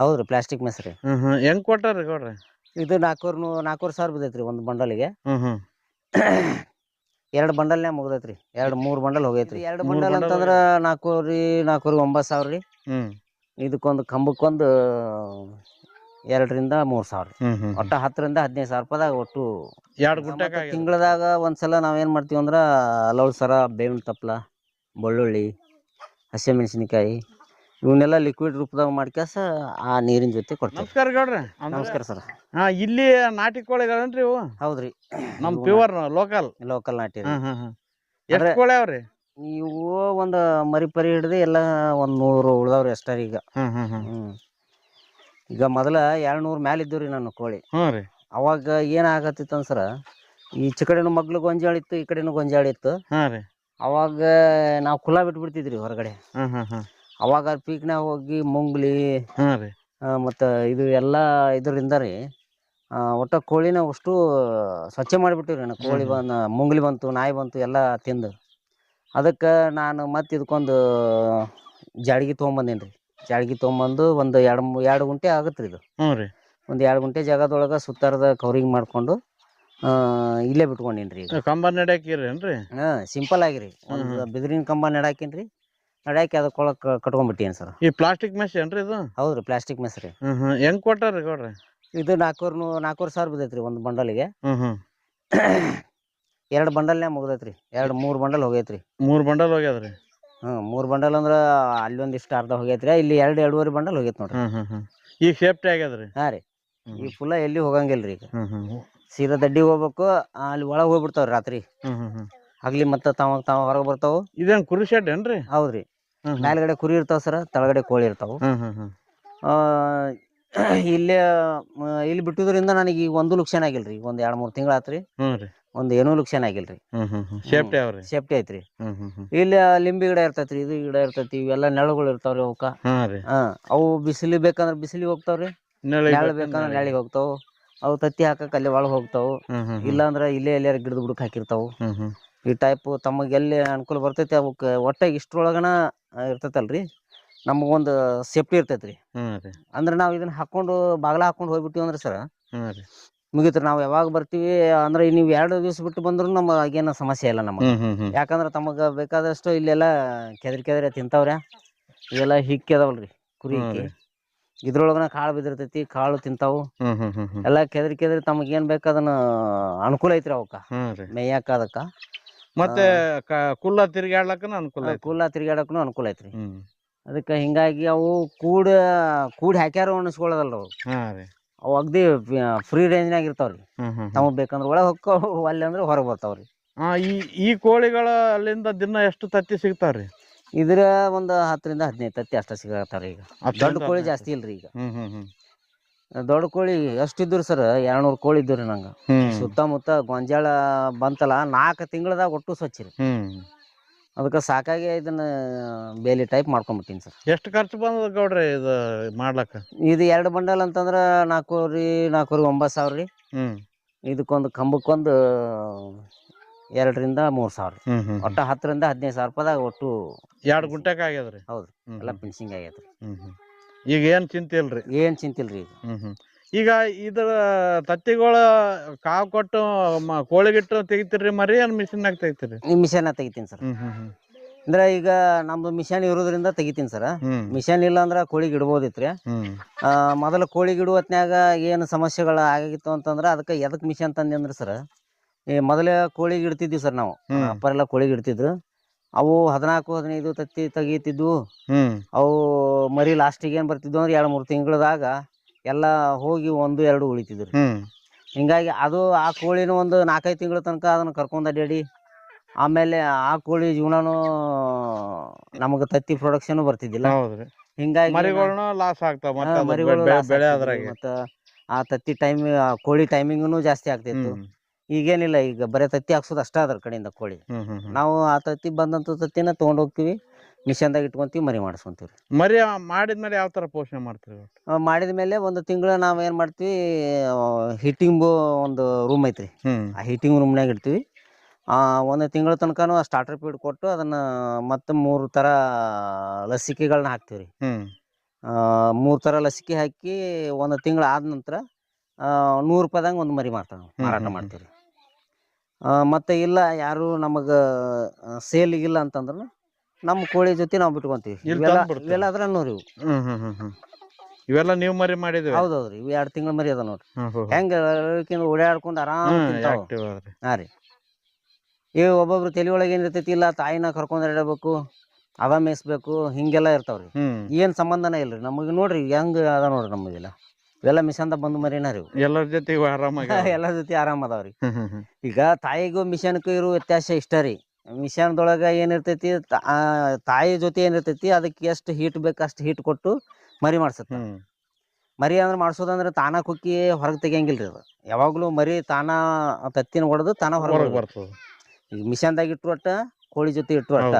ಹೌದ್ರಿ plastic mess ರೀ. ಹೆಂಗ್ ಕೊಟ್ಟಾರಿ ಗೌಡ್ರಿ? ಇದು 4,000 ಬಿದ್ದೈತ್ರಿ ಒಂದ್ ಬಂಡಲಿಗೆ. ಹ್ಮ್ 2 ಬಂಡಲ್ನ್ಯಾಗ ಮುಗ್ದೈತ್ರಿ. 3 ಬಂಡಲ್ ಹೋಗೈತ್ರಿ. 2 ಬಂಡಲ್ ಬಂಡಲ್ ಅಂತಂದ್ರ 4 9,000 ರೀ. ಇದಕ್ಕೊಂದು ಕಂಬಕ್ಕೊಂದು 2,000-3,000 ಒಟ್ಟ 10,000 - 15,000 ರೂಪಾಯಿದಾಗ ಒಟ್ಟು 2 ಗುಂಟೆಕ್ ತಿಂಗಳದಾಗ ಒಂದ್ಸಲ ನಾವೇನ್ ಮಾಡ್ತೀವಿ ಅಂದ್ರ ಲೌಳ್ ಸರ, ಬೇವಿನ ತಪ್ಪಲ, ಬೆಳ್ಳುಳ್ಳಿ, ಹಸಿಮೆಣಸಿನಕಾಯಿ ಇವನ್ನೆಲ್ಲ ಲಿಕ್ವಿಡ್ ರೂಪದಾಗ ಮಾಡ್ಕ್ಯಾಸ ಆ ನೀರಿನ ಜೊತೆ ಕೊಡ್ತೀವಿ. ನಮಸ್ಕಾರ ಗೌಡ್ರಿ. ನಮಸ್ಕಾರ ಸರ್. ಇಲ್ಲಿ ನಾಟಿ ಕೋಳಿಗಳನ್ರಿ ಇವು? ಹೌದ್ರಿ, ನಮ್ ಪ್ಯೂರ್ ಲೋಕಲ್ ನಾಟಿ ರೀ. ಎಷ್ಟು ಕೋಳಿ ಅವ್ರಿ ಇವು? ಒಂದು ಮರಿ ಪರಿ ಹಿಡ್ದು ಎಲ್ಲ 100 ಉಳ್ದಾವ್ರಿ ಅಷ್ಟೇ ಈಗ. ಈಗ ಮೊದಲ 200 ಮ್ಯಾಲ ಇದ್ದವ್ರಿ ನನ್ನ ಕೋಳಿ. ಅವಾಗ ಏನಾಗತ್ತಿತ್ತು ಅನ್ಸರ, ಈಚೆ ಕಡೆನು ಮಗ್ಳು ಗೊಂಜಾಳ ಇತ್ತು, ಈ ಕಡೆನು ಗೊಂಜಾಳ ಇತ್ತು. ಅವಾಗ ನಾವು ಕುಲ ಬಿಟ್ಬಿಡ್ತಿದ್ರಿ ಹೊರಗಡೆ. ಅವಾಗ ಪೀಕ್ನಾಗ ಹೋಗಿ ಮುಂಗ್ಲಿ ಮತ್ತು ಇದು ಎಲ್ಲ ಇದರಿಂದ ರೀ ಒಟ್ಟ ಕೋಳಿನ ಅಷ್ಟು ಸ್ವಚ್ಛ ಮಾಡಿಬಿಟ್ಟಿವ್ರಿ. ನಾನು ಕೋಳಿ ಮುಂಗ್ಲಿ ಬಂತು, ನಾಯಿ ಬಂತು ಎಲ್ಲ ತಿಂದು. ಅದಕ್ಕೆ ನಾನು ಮತ್ತೆ ಇದಕ್ಕೊಂದು ಜಾಳ್ಗಿ ತೊಗೊಂಬಂದೇನಿ ರೀ. ಜಾಳ್ಗಿ ತೊಗೊಂಬಂದು ಒಂದು 2 ಗುಂಟೆ ಆಗತ್ತೆ ರೀ ಇದು. ಒಂದು 2 ಗುಂಟೆ ಜಾಗದೊಳಗೆ ಸುತ್ತಾರದ ಕವರಿಂಗ್ ಮಾಡಿಕೊಂಡು ಇಲ್ಲೇ ಬಿಟ್ಕೊಂಡೀನಿ ರೀ. ಕಂಬ ನಡ್ಯಾಕಿರೇನ್ರಿ? ಸಿಂಪಲ್ ಆಗಿರಿ. ಒಂದು ಬಿದಿರಿನ ಕಂಬ ನಡಾಕಿನ್ರಿ. ನಡ್ಯಾಕಿ ಅದಕ್ಕೊಳಕ್ಕೆ ಕಟ್ಕೊಂಡ್ಬಿಟ್ಟೇನಿ ಸರ್. ಈ ಪ್ಲಾಸ್ಟಿಕ್ ಮೆಸ್ ಏನ್ರಿ ಇದು? ಹೌದ್ರಿ, ಪ್ಲಾಸ್ಟಿಕ್ ಮೆಸ್ ರೀ. ಹೆಂಗ್ ಕೊಟ್ಟಾರಿ ಗೌಡ್ರಿ? ಇದು 4,000 ಬಿದ್ದೈತ್ರಿ ಒಂದು ಬಂಡಲಿಗೆ. 2 ಬಂಡಲ್ನ್ಯಾಗ ಮುಗ್ದೈತ್ರಿ. 3 ಬಂಡಲ್ ಹೋಗೈತ್ರಿ. 3 ಬಂಡಲ್ ಹೋಗ್ಯದ್ರಿ? 3 ಬಂಡಲ್ ಅಂದ್ರ ಅಲ್ಲಿ ಒಂದಿಷ್ಟು ಅರ್ಧ ಹೋಗೈತ್ರಿ. ಇಲ್ಲಿ 2-2.5 ಬಂಡಲ್ ಹೋಗೈತ್ ನೋಡ್ರಿ. ಈಗ ಸೇಫ್ಟಿ ಆಗ್ಯದ್ರಿ? ಹಾ ರೀ. ಈಗ ಫುಲ್ಲ ಎಲ್ಲಿ ಹೋಗಂಗಿಲ್ರಿ. ಈಗ ಸೀದಾ ದಡ್ಡಿಗೆ ಹೋಗ್ಬೇಕು. ಅಲ್ಲಿ ಒಳಗೆ ಹೋಗ್ಬಿಡ್ತಾವ್ರಿ ರಾತ್ರಿ. ಆಗ್ಲಿ ಮತ್ತೆ ತಾವ ಹೊರಗೆ ಬರ್ತಾವು. ಇದೇನ್ ಕುರಿ ಶೆಡ್ ಏನ್ರಿ? ಹೌದ್ರಿ. ಮೇಲ್ಗಡೆ ಕುರಿ ಇರ್ತಾವ ಸರ, ತೆಳಗಡೆ ಕೋಳಿ ಇರ್ತಾವು. ಇಲ್ಲಿ ಬಿಟ್ಟುದ್ರಿಂದ ನನಗೆ ಈಗ ಒಂದು ಲುಕ್ಷಣ ಆಗಿಲ್ರಿ. ಈಗ ಒಂದು 2-3 ತಿಂಗಳ ಆತ್ರಿ. ಒಂದು ಏನೂ ಲುಕ್ಷಣ ಆಗಿಲ್ರಿ. ಸೇಫ್ಟಿ ಐತ್ರಿ. ಇಲ್ಲಿ ಲಿಂಬಿ ಗಿಡ ಇರ್ತೈತ್ರಿ, ಇದು ಗಿಡ ಇರ್ತೈತಿ, ಇವೆಲ್ಲ ನೆಳಗಳು ಇರ್ತಾವ್ರಿ ಅವಕ್ಕ. ಅವು ಬಿಸಿಲಿ ಬೇಕಂದ್ರೆ ಬಿಸಿಲಿಗೆ ಹೋಗ್ತಾವ್ರಿ, ನೆಳ ಬೇಕಂದ್ರೆ ನೆಳಿಗೆ ಹೋಗ್ತಾವು. ಅವು ತತ್ತಿ ಹಾಕಕ್ ಅಲ್ಲಿ ಒಳಗೆ ಹೋಗ್ತಾವು. ಇಲ್ಲಾಂದ್ರ ಇಲ್ಲೇ ಎಲ್ಲಾರ ಗಿಡದ ಬುಡಕ್ ಹಾಕಿರ್ತಾವು. ಈ ಟೈಪ್ ತಮಗೆ ಎಲ್ಲಿ ಅನುಕೂಲ ಬರ್ತೈತಿ ಅವಕ್ಕೆ ಒಟ್ಟಾಗಿ ಇಷ್ಟ್ರೊಳಗನ ಇರ್ತೈತಲ್ರಿ, ನಮಗೊಂದು ಸೇಫ್ಟಿ ಇರ್ತೈತ್ರಿ. ಅಂದ್ರೆ ನಾವು ಇದನ್ನ ಹಾಕೊಂಡು ಬಾಗ್ಲ ಹಾಕೊಂಡು ಹೋಗ್ಬಿಟ್ಟಿವಿ ಅಂದ್ರೆ ಸರ ಮುಗೀತ್ರಿ. ನಾವು ಯಾವಾಗ ಬರ್ತೀವಿ ಅಂದ್ರೆ ನೀವು 2 ದಿವಸ ಬಿಟ್ಟು ಬಂದ್ರು ನಮಗೇನು ಸಮಸ್ಯೆ ಇಲ್ಲ ನಮಗೆ. ಯಾಕಂದ್ರೆ ತಮಗೆ ಬೇಕಾದಷ್ಟು ಇಲ್ಲೆಲ್ಲ ಕೆದರಿ ತಿಂತಾವ್ರ. ಇವೆಲ್ಲ ಹಿಕ್ಕಿ ಅದಾವಲ್ರಿ ಕುರಿ ಹಿಕ್ಕಿ, ಇದ್ರೊಳಗನ ಕಾಳು ಬಿದ್ದಿರ್ತೈತಿ, ಕಾಳು ತಿಂತಾವು. ಎಲ್ಲ ಕೆದರಿ ತಮಗೇನ್ ಬೇಕು ಅದನ್ನ ಅನುಕೂಲ ಐತ್ರಿ ಅವಕ್ಕ ಮೇಯಾಕ. ಅದಕ್ಕ ಮತ್ತೆ ಕುಲ್ಲ ತಿರ್ಗಾಡ್ಲಕ್ಕನ ತಿರ್ಗಾಡಕ್ಕೂ ಅನುಕೂಲ ಐತ್ರಿ. ಅದಕ್ಕೆ ಹಿಂಗಾಗಿ ಅವು ಕೂಡಿ ಹಾಕ್ಯಾರ ಅನಿಸ್ಕೊಳ್ಳೋದಲ್ರಿ ಅವು ಅಗ್ದಿ ಫ್ರೀ ರೇಂಜ್ನಾಗ ಇರ್ತಾವ್ರಿ. ತಮಗ್ ಬೇಕಂದ್ರೆ ಒಳಗೆ ಹೊಕ್ಕಾವು, ಅಲ್ಲಿ ಅಂದ್ರೆ ಹೊರಗೆ ಬರ್ತಾವ್ರಿ. ಈ ಕೋಳಿಗಳ ಅಲ್ಲಿಂದ ದಿನ ಎಷ್ಟು ತತ್ತಿ ಸಿಗ್ತಾವ್ರಿ? ಇದ್ರ ಒಂದು 10-15 ತತ್ತಿ ಅಷ್ಟ ಸಿಗತ್ತಾವ್ರಿ. ಈಗ ದೊಡ್ಡ ಕೋಳಿ ಜಾಸ್ತಿ ಇಲ್ರಿ. ಈಗ ದೊಡ್ಡ ಕೋಳಿ ಎಷ್ಟಿದ್ರು ಸರ್, 200 ಕೋಳಿ ಇದ್ದುರಿ ನಂಗೆ. ಸುತ್ತಮುತ್ತ ಗೊಂಜಾಳ ಬಂತಲ್ಲ 4 ತಿಂಗಳದಾಗ ಒಟ್ಟು ಸ್ವಚ್ಛ ರೀ. ಅದಕ್ಕೆ ಸಾಕಾಗಿ ಇದನ್ನ ಬೇಲಿ ಟೈಪ್ ಮಾಡ್ಕೊಂಡ್ಬಿಟ್ಟಿನಿ ಸರ್. ಎಷ್ಟು ಖರ್ಚು ಬಂದದ ಗೌಡ್ರಿ ಇದು ಮಾಡ್ಲಕ್ಕ? ಇದು 2 ಬಂಡಲ್ ಅಂತಂದ್ರ 4,9,000 ರೀ. ಇದಕ್ಕೊಂದು ಕಂಬಕ್ಕೊಂದು 2,000-3,000 ಒಟ್ಟ 10,000-15,000 ರೂಪಾಯಿದಾಗ ಒಟ್ಟು 2 ಗುಂಟೆಕ್ ಆಗ್ಯದ್ರಿ. ಹೌದ್ರಿ, ಎಲ್ಲ ಫಿನಿಶಿಂಗ್ ಆಗೈತ್ರಿ. ಈಗ ಏನ್ ಚಿಂತೆ ಇಲ್ರಿ? ಏನ್ ಚಿಂತಿಲ್ರಿ. ಈಗ ಇದ್ರ ತತ್ತಿಗಳ ಕಾವು ಕೊಟ್ಟು ಕೋಳಿಗಿಟ್ಟು ತೆಗಿತೀರಿ ಮರಿ ಏನ್ ಮಿಷಿನ್ನಾಗ ತೆಗಿತೀರಿ? ಮಿಷನ್ ತೆಗಿತೀನಿ ಸರ್. ಅಂದ್ರೆ ಈಗ ನಮ್ದು ಮಿಷನ್ ಇರೋದ್ರಿಂದ ತೆಗಿತೀನಿ ಸರ್. ಮಿಷನ್ ಇಲ್ಲ ಅಂದ್ರ ಕೋಳಿಗೆ ಇಡ್ಬೋದಿತ್ರಿ. ಮೊದಲು ಕೋಳಿಗೆ ಇಡುವ ಹೊತ್ನ್ಯಾಗ ಏನು ಸಮಸ್ಯೆಗಳು ಆಗಿತ್ತು ಅಂತಂದ್ರ ಅದಕ್ಕೆ ಎದಕ್ ಮಿಷನ್ ತಂದೆ ಅಂದ್ರೆ ಸರ್, ಈ ಮೊದಲೇ ಕೋಳಿಗೆ ಇಡ್ತಿದ್ವಿ ಸರ್ ನಾವು. ಅಪ್ಪರೆಲ್ಲ ಕೋಳಿಗೆ ಇಡ್ತಿದ್ರು. ಅವು 14-15 ತತ್ತಿ ತೆಗಿತಿದ್ವು. ಅವು ಮರಿ ಲಾಸ್ಟಿಗೆ ಏನ್ ಬರ್ತಿದ್ವು ಅಂದ್ರೆ 2-3 ತಿಂಗಳದಾಗ ಎಲ್ಲ ಹೋಗಿ 1-2 ಉಳಿತಿದ್ರು. ಹಿಂಗಾಗಿ ಅದು ಆ ಕೋಳಿನ ಒಂದು 4-5 ತಿಂಗಳ ತನಕ ಅದನ್ನ ಕರ್ಕೊಂಡ್ ಅಡ್ಯಾಡಿ, ಆಮೇಲೆ ಆ ಕೋಳಿ ಜೀವನನು ನಮಗೆ ತತ್ತಿ ಪ್ರೊಡಕ್ಷನ್ ಬರ್ತಿದ್ದಿಲ್ಲ. ಹಿಂಗಾಗಿ ಮತ್ತ ಆ ತತ್ತಿ ಕೋಳಿ ಟೈಮಿಂಗ್ನು ಜಾಸ್ತಿ ಆಗ್ತಿತ್ತು. ಈಗೇನಿಲ್ಲ, ಈಗ ಬರೀ ತತ್ತಿ ಹಾಕ್ಸೋದು ಅಷ್ಟ ಅದ್ರ ಕಡೆಯಿಂದ ಕೋಳಿ. ನಾವು ಆ ತತ್ತಿ ಬಂದಂತ ತತ್ತಿನ ತಗೊಂಡ್ ಹೋಗ್ತಿವಿ, ಮಿಷನ್ದಾಗ ಇಟ್ಕೊಂತೀವಿ, ಮರಿ ಮಾಡಿಸ್ಕೊಂತೀವಿ. ಮರಿ ಮಾಡಿದ್ಮೇಲೆ ಯಾವ ತರ ಪೋಷಣೆ ಮಾಡ್ತೀವಿ? ಮಾಡಿದ್ಮೇಲೆ 1 ತಿಂಗಳು ನಾವ್ ಏನ್ ಮಾಡ್ತೀವಿ, ಹೀಟಿಂಗ್ ಒಂದು ರೂಮ್ ಐತ್ರಿ, ಆ ಹೀಟಿಂಗ್ ರೂಮ್ನಾಗ ಇಡ್ತೀವಿ. 1 ತಿಂಗಳ ತನಕನೂ ಸ್ಟಾರ್ಟರ್ ಫೀಡ್ ಕೊಟ್ಟು ಅದನ್ನ ಮತ್ತೆ 3 ತರ ಲಸಿಕೆಗಳನ್ನ ಹಾಕ್ತಿವ್ರಿ. 3 ಥರ ಲಸಿಕೆ ಹಾಕಿ 1 ತಿಂಗಳು ಆದ ನಂತರ 100 ರೂಪಾಯಿದಂಗೆ ಒಂದು ಮರಿ ಮಾರಾಟ ಮಾಡ್ತೀವಿ. ಮತ್ತು ಇಲ್ಲ ಯಾರು ನಮಗೆ ಸೇಲಿಗಿಲ್ಲ ಅಂತಂದ್ರೆ ನಮ್ಮ ಕೋಳಿ ಜೊತೆ ನಾವು ಬಿಟ್ಕೊಂತೀವಿ. ಇವೆಲ್ಲ ಅದ್ರನ್ನೂ ರೀ. ಇವೆಲ್ಲ ನೀವು ಮರಿ ಮಾಡಿದ್ವಿ? ಹೌದೌದ್ರಿ, ಇವು 2 ತಿಂಗಳ ಮರಿ ಅದ ನೋಡ್ರಿ. ಹೆಂಗೆ ಓಡಾಡ್ಕೊಂಡು ಆರಾಮ್ ತಿಂತಾವ. ಹಾಂ ರೀ. ಈಗ ಒಬ್ಬೊಬ್ರು ತಲೆ ಒಳಗೆ ಏನಿರ್ತೈತಿ, ಇಲ್ಲ ತಾಯಿನ ಕರ್ಕೊಂಡು ಇಡಬೇಕು, ಅದ ಮೇಯಿಸ್ಬೇಕು, ಹಿಂಗೆಲ್ಲ ಇರ್ತಾವ್ರಿ. ಏನು ಸಂಬಂಧನೇ ಇಲ್ರಿ ನಮಗೆ. ನೋಡ್ರಿ ಹೆಂಗೆ ಅದ ನೋಡ್ರಿ ನಮಗೆಲ್ಲ. ಇವೆಲ್ಲ ಮಿಷನ್ದಾಗ ಬಂದು ಮರಿನ ರೀ. ಎಲ್ಲರ ಜೊತೆ ಆರಾಮಾಗಿ ಎಲ್ಲರ ಜೊತೆ ಆರಾಮ್ ಅದಾವ್ರಿ. ಈಗ ತಾಯಿಗೂ ಮಿಷನ್ಗೂ ಇರೋ ವ್ಯತ್ಯಾಸ ಇಷ್ಟ ರೀ. ಮಿಷನ್ದೊಳಗೆ ಏನಿರ್ತೈತಿ, ತಾಯಿ ಜೊತೆ ಏನಿರ್ತೈತಿ ಅದಕ್ಕೆ ಎಷ್ಟು ಹೀಟ್ ಬೇಕು ಅಷ್ಟು ಹೀಟ್ ಕೊಟ್ಟು ಮರಿ ಮಾಡ್ಸತ್ತ. ಮರಿ ಅಂದ್ರೆ ಮಾಡ್ಸೋದಂದ್ರೆ ತಾನ ಕುಕ್ಕಿ ಹೊರಗೆ ತೆಗಿಯಂಗಿಲ್ರಿ. ಅದು ಯಾವಾಗಲೂ ಮರಿ ತಾನ ತತ್ತಿನ ಹೊಡೆದು ತಾನ ಹೊರಗೆ ಬರ್ತದೆ. ಈಗ ಮಿಷನ್ದಾಗ ಇಟ್ಟು ಒಟ್ಟ ಕೋಳಿ ಜೊತೆ ಇಟ್ಟು ಒಟ್ಟ.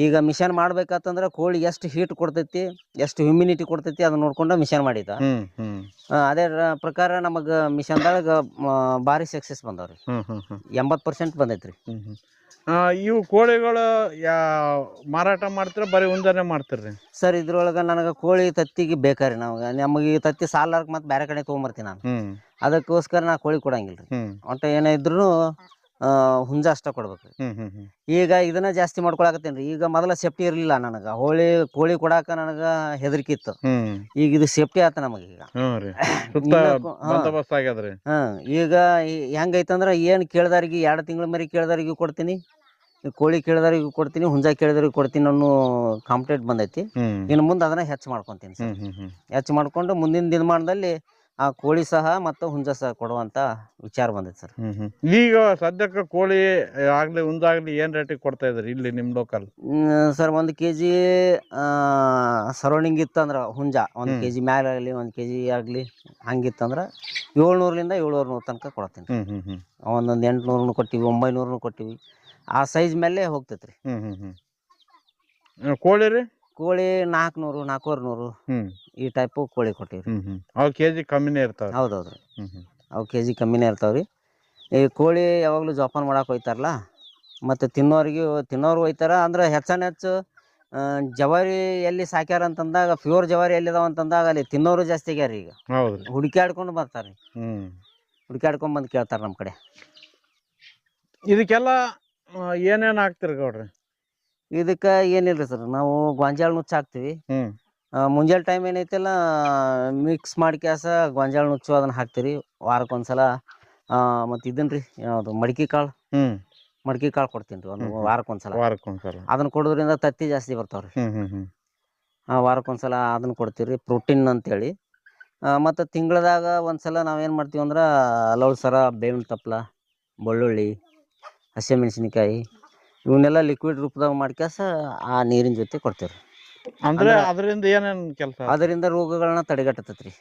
ಈಗ ಮಿಷನ್ ಮಾಡ್ಬೇಕಂತಂದ್ರೆ ಕೋಳಿ ಎಷ್ಟು ಹೀಟ್ ಕೊಡ್ತೈತಿ, ಎಷ್ಟು ಹ್ಯೂಮಿನಿಟಿ ಕೊಡ್ತೈತಿ ಅದನ್ನ ನೋಡ್ಕೊಂಡು ಮಿಷನ್ ಮಾಡಿದ. ಅದೇ ಪ್ರಕಾರ ನಮಗೆ ಮಿಷನ್ದಾಗ ಭಾರಿ ಸಕ್ಸಸ್ ಬಂದವ್ರಿ. 80% ಬಂದೈತ್ರಿ. ಇವು ಕೋಳಿಗಳು ಮಾರಾಟ ಮಾಡ್ತೀರ, ಬರೀ ಹುಂಜಾನೆ ಮಾಡ್ತೀರಿ? ಸರ್, ಇದ್ರೊಳಗೆ ನನಗೆ ಕೋಳಿ ತತ್ತಿಗೆ ಬೇಕಾರಿ. ನಮಗೆ ಈ ತತ್ತಿ ಸಾಲಾರ್ಕ್ ಮತ್ತೆ ಬೇರೆ ಕಡೆ ತೊಗೊಂಬರ್ತೀನಿ ನಾನು. ಅದಕ್ಕೋಸ್ಕರ ನಾ ಕೋಳಿ ಕೊಡಂಗಿಲ್ರಿ. ಒಟ್ಟು ಏನೇ ಇದ್ರು ಹುಂಜ ಅಷ್ಟ ಕೊಡ್ಬೇಕ್ರಿ. ಈಗ ಇದನ್ನ ಜಾಸ್ತಿ ಮಾಡ್ಕೊಳಕತ್ತೇನ್ರಿ. ಈಗ ಮೊದಲ ಸೇಫ್ಟಿ ಇರ್ಲಿಲ್ಲ ನನಗೆ. ಕೋಳಿ ಕೊಡಾಕ ನನಗೆ ಹೆದರಿಕೆ ಇತ್ತು. ಈಗ ಇದು ಸೇಫ್ಟಿ ಆತ ನಮಗೆ. ಈಗ ಹೆಂಗೈತಂದ್ರ ಏನ್ ಕೇಳ್ದಾರಿಗೆ 2 ತಿಂಗಳ ಮರಿ ಕೇಳ್ದಾರಿಗೂ ಕೊಡ್ತೀನಿ, ಕೋಳಿ ಕೇಳ್ದಾರಿಗೂ ಕೊಡ್ತೀನಿ, ಹುಂಜ ಕೇಳ್ದಾರಿಗೂ ಕೊಡ್ತೀನಿ ಅನ್ನೋ ಕಾಂಪಿಟೇಟ್ ಬಂದೈತಿ. ಇನ್ನು ಮುಂದೆ ಅದನ್ನ ಹೆಚ್ಚು ಮಾಡ್ಕೊಂತೀನಿ ಸರ್. ಹೆಚ್ಚು ಮಾಡ್ಕೊಂಡು ಮುಂದಿನ ದಿನಮಾನದಲ್ಲಿ ಆ ಕೋಳಿ ಸಹ ಮತ್ತು ಹುಂಜ ಸಹ ಕೊಡುವಂತ ವಿಚಾರ ಬಂದೈತೆ ಸರ್. ಈಗ ಸದ್ಯಕ್ಕೆ ಕೋಳಿ ಆಗ್ಲಿ ಹುಂಜಾಗ್ಲಿ ಏನ್ ರೇಟಿಗೆ ಕೊಡ್ತಾ ಇದ್ರಿ ಇಲ್ಲಿ ನಿಮ್ ಲೋಕಲ್? ಸರ್, 1 kg ಸರೌಂಡಿಂಗ್ ಇತ್ತಂದ್ರ ಹುಂಜ 1 kg ಮ್ಯಾಲ ಆಗಲಿ 1 kg ಆಗಲಿ ಹಂಗಿತ್ತಂದ್ರ 700ರಿಂದ 700 ತನಕ ಕೊಡ್ತೀನಿ. ಒಂದೊಂದು 800 ಕೊಟ್ಟಿವಿ, 900 ಕೊಟ್ಟಿವಿ. ಆ ಸೈಜ್ ಮೇಲೆ ಹೋಗ್ತೈತ್ರಿ. ಕೋಳಿ ರೀ? ಕೋಳಿ 400, 400 ಈ ಟೈಪ್ ಕೋಳಿ ಕೊಟ್ಟಿವ್ರಿ. ಅವು ಕೆಜಿ ಕಮ್ಮಿನೇ ಇರ್ತಾವ? ಹೌದೌದ್ರಿ, ಅವು ಕೆಜಿ ಕಮ್ಮಿನೇ ಇರ್ತಾವ್ರಿ. ಈ ಕೋಳಿ ಯಾವಾಗಲೂ ಜೋಪಾನ ಮಾಡಕ್ಕೆ ಹೋಯ್ತಾರಲ್ಲ, ಮತ್ತು ತಿನ್ನೋರು ಹೋಯ್ತಾರ. ಅಂದ್ರೆ ಹೆಚ್ಚು ಜವಾರಿ ಎಲ್ಲಿ ಸಾಕ್ಯಾರ ಅಂತಂದಾಗ, ಪ್ಯೂರ್ ಜವಾರಿ ಎಲ್ಲಿದಾವ ಅಂತಂದಾಗ ಅಲ್ಲಿ ತಿನ್ನೋರು ಜಾಸ್ತಿ ಆಗ್ಯಾರ. ಈಗ ಹುಡುಕ್ಯಾಡ್ಕೊಂಡು ಬರ್ತಾರೆ. ಹುಡುಕ್ಯಾಡ್ಕೊಂಡ್ ಬಂದು ಕೇಳ್ತಾರೆ ನಮ್ಮ ಕಡೆ. ಇದಕ್ಕೆಲ್ಲ ಏನೇನು ಹಾಕ್ತಿರಿ ಗೌಡ್ರಿ? ಇದಕ್ಕೆ ಏನಿಲ್ರಿ ಸರ್, ನಾವು ಗೋಂಜಾಳ ನುಚ್ಚು ಹಾಕ್ತಿವಿ. ಮುಂಜಾನೆ ಟೈಮ್ ಏನೈತಿಲ್ಲ ಮಿಕ್ಸ್ ಮಾಡಿ ಗೋಂಜಾಳ ನುಚ್ಚು ಅದನ್ನ ಹಾಕ್ತಿರಿ ವಾರಕ್ಕೊಂದ್ಸಲ. ಮತ್ತು ಇದನ್ರಿ ಯಾವುದು ಮಡಿಕೆ ಕಾಳು ಕೊಡ್ತೀನಿ ರೀ ಒಂದು ವಾರಕ್ಕೊಂದ್ಸಲ. ಅದನ್ನ ಕೊಡೋದ್ರಿಂದ ತತ್ತಿ ಜಾಸ್ತಿ ಬರ್ತಾವ್ರಿ. ವಾರಕ್ಕೊಂದ್ಸಲ ಅದನ್ನ ಕೊಡ್ತೀವಿ, ಪ್ರೋಟೀನ್ ಅಂತೇಳಿ. ಮತ್ತು ತಿಂಗಳದಾಗ ಒಂದ್ಸಲ ನಾವೇನು ಮಾಡ್ತೀವಿ ಅಂದ್ರೆ ಲವಳ್ಸರ, ಬೇವಿನ ತಪ್ಪಲ, ಬೆಳ್ಳುಳ್ಳಿ, ಹಸಿಮೆಣಸಿನ್ಕಾಯಿ ಇವನ್ನೆಲ್ಲ ಲಿಕ್ವಿಡ್ ರೂಪದಾಗ ಮಾಡ್ಕ್ಯಾಸ ಆ ನೀರಿನ ಜೊತೆ ಕೊಡ್ತೀವ್ರಿ. ಅಂದ್ರೆ ಅದರಿಂದ ಏನೇನು ಕೆಲಸ? ಅದರಿಂದ ರೋಗಗಳನ್ನ ತಡೆಗಟ್ಟತೈತ್ರಿ.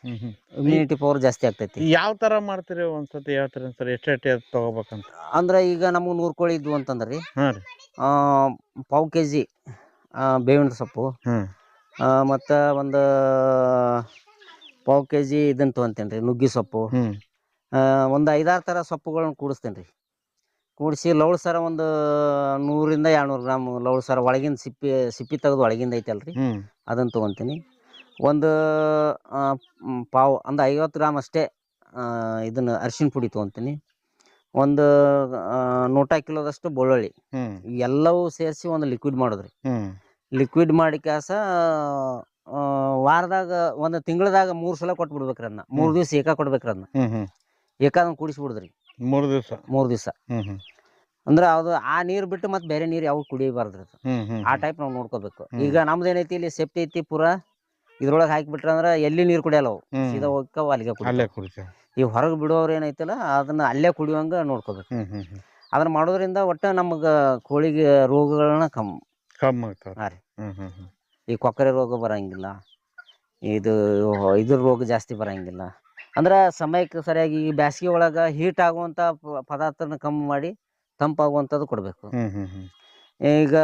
ಇಮ್ಯುನಿಟಿ ಪವರ್ ಜಾಸ್ತಿ ಆಗ್ತೈತಿ. ಯಾವ ತರ ಮಾಡ್ತೀರಿ ಒಂದ್ಸತಿ ಹೇಳ್ತೀರಿ ಸರ್? ಎಷ್ಟು ತಗೋಬೇಕಂತ? ಅಂದ್ರೆ ಈಗ ನಮ್ಗೆ 100 ಕೋಳಿ ಇದ್ವು ಅಂತಂದ್ರಿ, 1/4 kg ಬೇವಿನ ಸೊಪ್ಪು, ಮತ್ತು ಒಂದು 1/4 kg ಇದನ್ನ ತೊಗೊಂತೇನೆ ರೀ ನುಗ್ಗಿ ಸೊಪ್ಪು, ಒಂದು 5-6 ಥರ ಸೊಪ್ಪುಗಳನ್ನ ಕೂಡಿಸ್ತೇನೆ ರೀ. ಕೂಡಿಸಿ ಲವಳ್ಸರ ಒಂದು 100ರಿಂದ 200 ಗ್ರಾಮ್ ಲವಳ್ಸರ, ಒಳಗಿನ ಸಿಪ್ಪಿ ತೆಗೆದು ಒಳಗಿಂದ ಐತಲ್ರಿ ಅದನ್ನು ತೊಗೊತೀನಿ. ಒಂದು ಪಾವು ಒಂದು 50 ಗ್ರಾಮ್ ಅಷ್ಟೇ ಇದನ್ನು ಅರಿಶಿನ ಪುಡಿ ತೊಗೊತೀನಿ. ಒಂದು 100 ಕಿಲೋದಷ್ಟು ಬೆಳ್ಳುಳ್ಳಿ, ಎಲ್ಲವೂ ಸೇರಿಸಿ ಒಂದು ಲಿಕ್ವಿಡ್ ಮಾಡೋದ್ರಿ. ಲಿಕ್ವಿಡ್ ಮಾಡಿ ವಾರದಾಗ 1 ತಿಂಗಳದಾಗ 3 ಸಲ ಕೊಟ್ಬಿಡ್ಬೇಕ್ರಿ. ಅದನ್ನ 3 ದಿವ್ಸ ಏಕ ಕೊಡ್ಬೇಕ್ರಿ. ಅದನ್ನ ಏಕಾದಂಗೆ ಕೂಡಿಸ್ಬಿಡುದ್ರಿ 3 ದಿವಸ. ಅಂದ್ರೆ ಅದು ಆ ನೀರು ಬಿಟ್ಟು ಮತ್ತೆ ಬೇರೆ ನೀರು ಯಾವ ಕುಡಿಯಬಾರ್ದ್ರಿ. ಆ ಟೈಪ್ ನಾವು ನೋಡ್ಕೋಬೇಕು. ಈಗ ನಮ್ದು ಏನೈತಿ ಇಲ್ಲಿ ಸೇಫ್ಟಿ ಐತಿ, ಪೂರಾ ಇದ್ರೊಳಗೆ ಹಾಕಿಬಿಟ್ರೆ ಅಂದ್ರೆ ಎಲ್ಲಿ ನೀರು ಕುಡಿಯಲ್ಲ ಅವು, ಸೀದಾ ಹೋಗ್ತಾವ ಅಲ್ಲಿಗೆ ಕುಡಿತಾವ. ಈ ಹೊರಗೆ ಬಿಡೋರು ಏನೈತಿಲ್ಲ ಅದನ್ನ ಅಲ್ಲೇ ಕುಡಿಯೋಂಗ ನೋಡ್ಕೋಬೇಕು. ಅದನ್ನ ಮಾಡೋದ್ರಿಂದ ಒಟ್ಟು ನಮಗೆ ಕೋಳಿಗೆ ರೋಗಗಳನ್ನ ಕಮ್ಮಿ ಆಗ್ತಾವ. ಹಾಂ ರೀ, ಈ ಕೊಕ್ಕರೆ ರೋಗ ಬರಂಗಿಲ್ಲ, ಇದ್ರ ರೋಗ ಜಾಸ್ತಿ ಬರಂಗಿಲ್ಲ. ಅಂದ್ರೆ ಸಮಯಕ್ಕೆ ಸರಿಯಾಗಿ ಈ ಬ್ಯಾಸಿಗೆ ಒಳಗೆ ಹೀಟ್ ಆಗುವಂಥ ಪದಾರ್ಥನ ಕಮ್ಮಿ ಮಾಡಿ ತಂಪಾಗುವಂಥದ್ದು ಕೊಡಬೇಕು. ಈಗ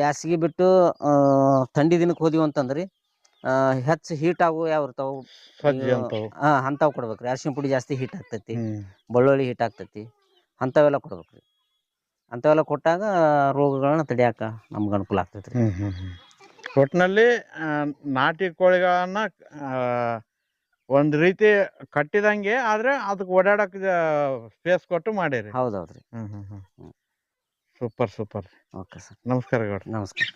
ಬ್ಯಾಸಿಗೆ ಬಿಟ್ಟು ಥಂಡಿ ದಿನಕ್ಕೆ ಹೋದಿವಿ ಅಂತಂದ್ರಿ, ಹೆಚ್ಚು ಹೀಟ್ ಆಗು ಯಾವ ಇರ್ತಾವೆ ಅಂಥವು ಕೊಡ್ಬೇಕ್ರಿ. ಅರಿಶಿನ ಪುಡಿ ಜಾಸ್ತಿ ಹೀಟ್ ಆಗ್ತೈತಿ, ಬೆಳ್ಳುಳ್ಳಿ ಹೀಟ್ ಆಗ್ತೈತಿ, ಅಂಥವೆಲ್ಲ ಕೊಡ್ಬೇಕ್ರಿ. ಅಂಥವೆಲ್ಲ ಕೊಟ್ಟಾಗ ರೋಗಗಳನ್ನ ತಡಿಯಾಕ ನಮ್ಗೆ ಅನುಕೂಲ ಆಗ್ತೈತ್ರಿ. ಒಟ್ಟಿನಲ್ಲಿ ನಾಟಿ ಕೋಳಿಗಳನ್ನ ಒಂದ್ ರೀತಿ ಕಟ್ಟಿದಂಗೆ ಆದ್ರೆ ಅದಕ್ಕೆ ಓಡಾಡಕ್ ಸ್ಪೇಸ್ ಕೊಟ್ಟು ಮಾಡಿರಿ. ಹೌದೌದ್ರಿ. Super super. Okay sir. ನಮಸ್ಕಾರ ಗೌಡ್ರ. ನಮಸ್ಕಾರ.